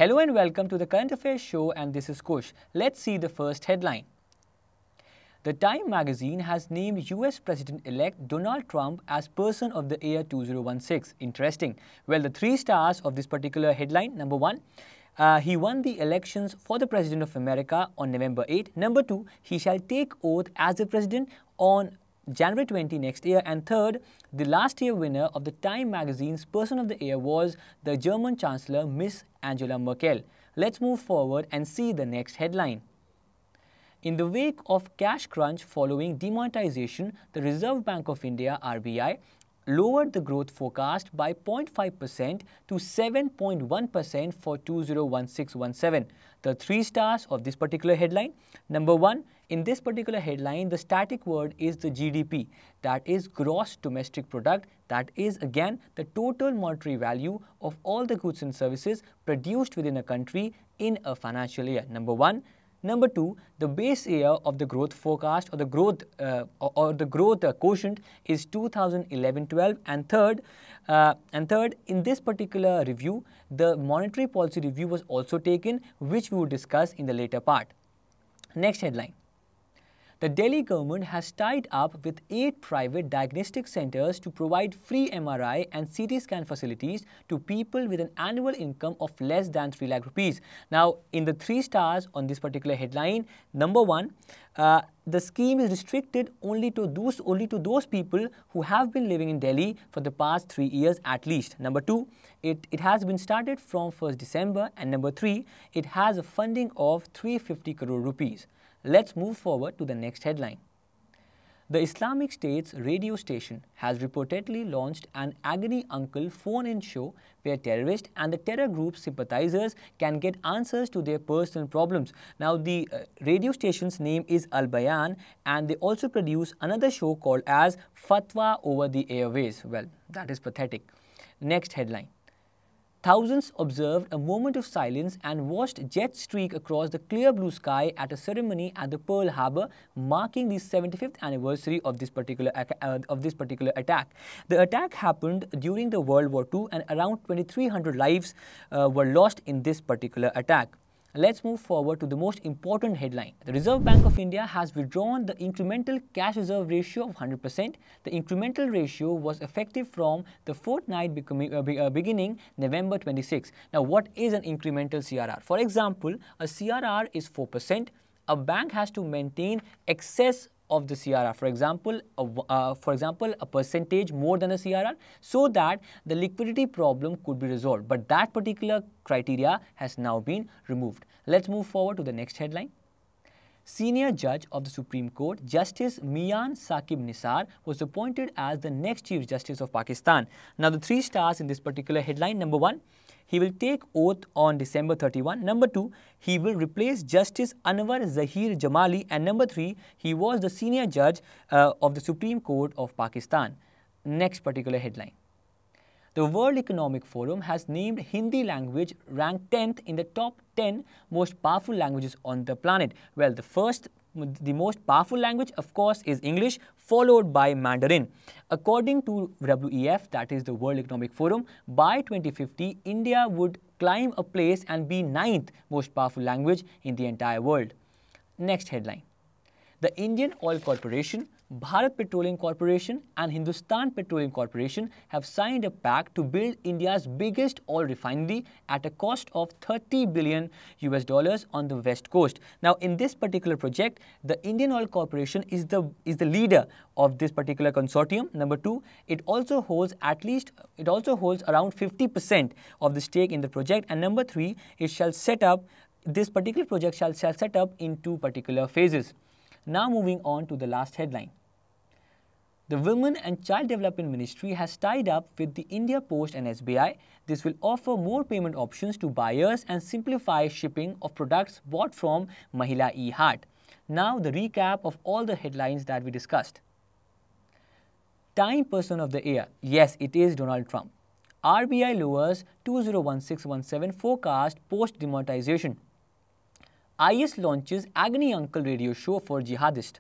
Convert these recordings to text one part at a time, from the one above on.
Hello and welcome to the Current Affairs Show, and this is Kush. Let's see the first headline. The Time magazine has named US President-elect Donald Trump as Person of the Year 2016. Interesting. Well, the three stars of this particular headline. Number one, he won the elections for the President of America on November 8. Number two, he shall take oath as the President on January 20 next year. And third, the last year winner of the Time magazine's Person of the Year was the German Chancellor, Miss Angela Merkel. Let's move forward and see the next headline. In the wake of cash crunch following demonetization, the Reserve Bank of India (RBI) lowered the growth forecast by 0.5% to 7.1% for 2016-17. The three stars of this particular headline. Number one, in this particular headline, the static word is the GDP, that is Gross Domestic Product, that is again the total monetary value of all the goods and services produced within a country in a financial year. Number one. Number two, the base year of the growth forecast or the growth quotient is 2011-12, and third, in this particular review, the monetary policy review was also taken, which we will discuss in the later part. Next headline. The Delhi government has tied up with 8 private diagnostic centers to provide free MRI and CT scan facilities to people with an annual income of less than 3 lakh rupees. Now, in the 3 stars on this particular headline, number one, the scheme is restricted only to those people who have been living in Delhi for the past 3 years at least. Number two, it has been started from 1st December, and number three, it has a funding of 350 crore rupees. Let's move forward to the next headline. The Islamic State's radio station has reportedly launched an Agony Uncle phone-in show where terrorists and the terror group's sympathizers can get answers to their personal problems. Now, the radio station's name is Al Bayan, and they also produce another show called as Fatwa over the Airways. Well, that is pathetic. Next headline. Thousands observed a moment of silence and watched jets streak across the clear blue sky at a ceremony at the Pearl Harbor, marking the 75th anniversary of this particular attack. The attack happened during the World War II, and around 2,300 lives were lost in this particular attack. Let's move forward to the most important headline. The Reserve Bank of India has withdrawn the incremental cash reserve ratio of 100%. The incremental ratio was effective from the fortnight beginning November 26. Now, what is an incremental CRR? For example, a CRR is 4%. A bank has to maintain excess of the CRR, for example, a percentage more than a CRR, so that the liquidity problem could be resolved. But that particular criteria has now been removed. Let's move forward to the next headline. Senior Judge of the Supreme Court, Justice Mian Saqib Nisar, was appointed as the next Chief Justice of Pakistan. Now, the 3 stars in this particular headline. Number one, he will take oath on December 31. Number two, he will replace Justice Anwar Zahir Jamali. And number three, he was the senior judge of the Supreme Court of Pakistan. Next particular headline. The World Economic Forum has named Hindi language ranked 10th in the top 10 most powerful languages on the planet. Well, the most powerful language, of course, is English, followed by Mandarin. According to WEF, that is the World Economic Forum, by 2050, India would climb a place and be 9th most powerful language in the entire world. Next headline. The Indian Oil Corporation, Bharat Petroleum Corporation and Hindustan Petroleum Corporation have signed a pact to build India's biggest oil refinery at a cost of $30 billion on the west coast. Now, in this particular project, the Indian Oil Corporation is the leader of this particular consortium. Number two, it also holds around 50% of the stake in the project. And number three, this particular project shall set up in 2 particular phases. Now, moving on to the last headline. The Women and Child Development Ministry has tied up with the India Post and SBI. This will offer more payment options to buyers and simplify shipping of products bought from Mahila E-Hart. Now, the recap of all the headlines that we discussed. Time Person of the Year. Yes, it is Donald Trump. RBI lowers 2016-17 forecast post-demonetization. IS launches Agony Uncle radio show for jihadists.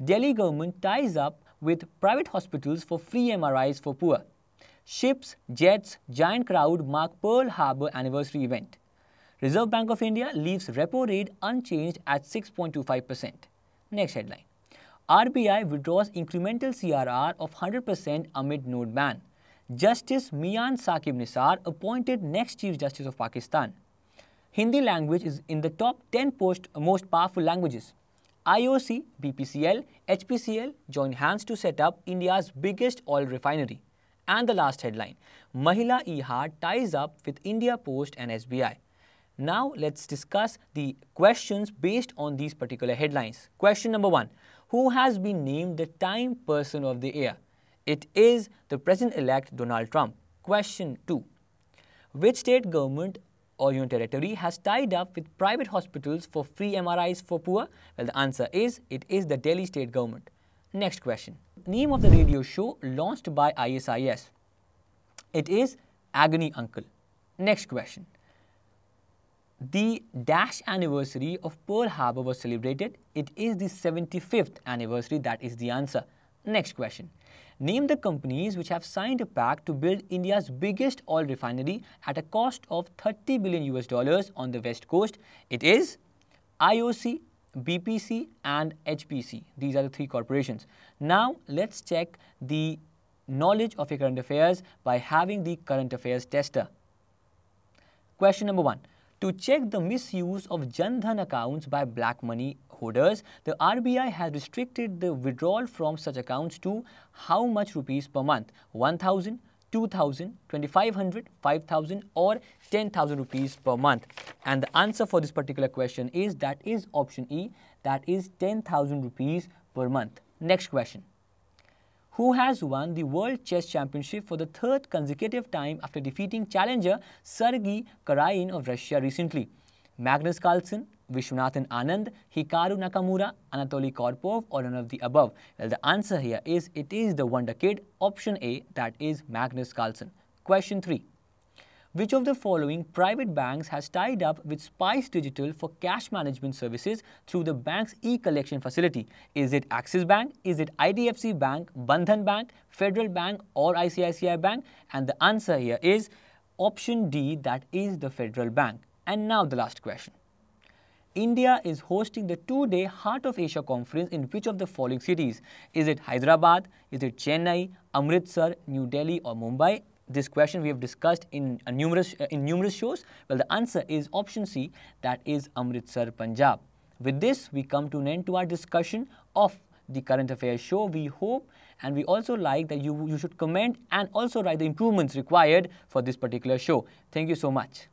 Delhi government ties up with private hospitals for free MRIs for poor. Ships, jets, giant crowd mark Pearl Harbor anniversary event. Reserve Bank of India leaves repo rate unchanged at 6.25%. Next headline. RBI withdraws incremental CRR of 100% amid note ban. Justice Mian Saqib Nisar appointed next Chief Justice of Pakistan. Hindi language is in the top 10 most powerful languages. IOC, BPCL, HPCL join hands to set up India's biggest oil refinery. And the last headline, Mahila E-Hart ties up with India Post and SBI. Now let's discuss the questions based on these particular headlines. Question number 1. Who has been named the Time Person of the Year? It is the President-elect Donald Trump. Question 2. Which state government or union territory has tied up with private hospitals for free MRIs for poor? Well, the answer is, it is the Delhi state government. Next question. Name of the radio show launched by ISIS. It is Agony Uncle. Next question. The dash anniversary of Pearl Harbor was celebrated. It is the 75th anniversary. That is the answer. Next question. Name the companies which have signed a pact to build India's biggest oil refinery at a cost of $30 billion on the west coast. It is IOC, BPC and HPC. These are the three corporations. Now let's check the knowledge of your current affairs by having the current affairs tester. Question number 1. To check the misuse of Jan Dhan accounts by black money holders, the RBI has restricted the withdrawal from such accounts to how much rupees per month? 1,000, 2,000, 2,500, 5,000 or 10,000 rupees per month. And the answer for this particular question is option E, that is 10,000 rupees per month. Next question. Who has won the World Chess Championship for the third consecutive time after defeating challenger Sergei Karain of Russia recently? Magnus Carlsen, Vishwanathan Anand, Hikaru Nakamura, Anatoly Karpov or none of the above? Well, the answer here is it is the Wonder Kid, option A, that is Magnus Carlsen. Question 3. Which of the following private banks has tied up with Spice Digital for cash management services through the bank's e-collection facility? Is it Axis Bank? Is it IDFC Bank, Bandhan Bank, Federal Bank or ICICI Bank? And the answer here is option D, that is the Federal Bank. And now the last question. India is hosting the 2-day Heart of Asia conference in which of the following cities? Is it Hyderabad? Is it Chennai, Amritsar, New Delhi or Mumbai? This question we have discussed in numerous shows. Well, the answer is option C, that is Amritsar, Punjab. With this, we come to an end to our discussion of the current affairs show. We hope and we also like that you should comment and also write the improvements required for this particular show. Thank you so much.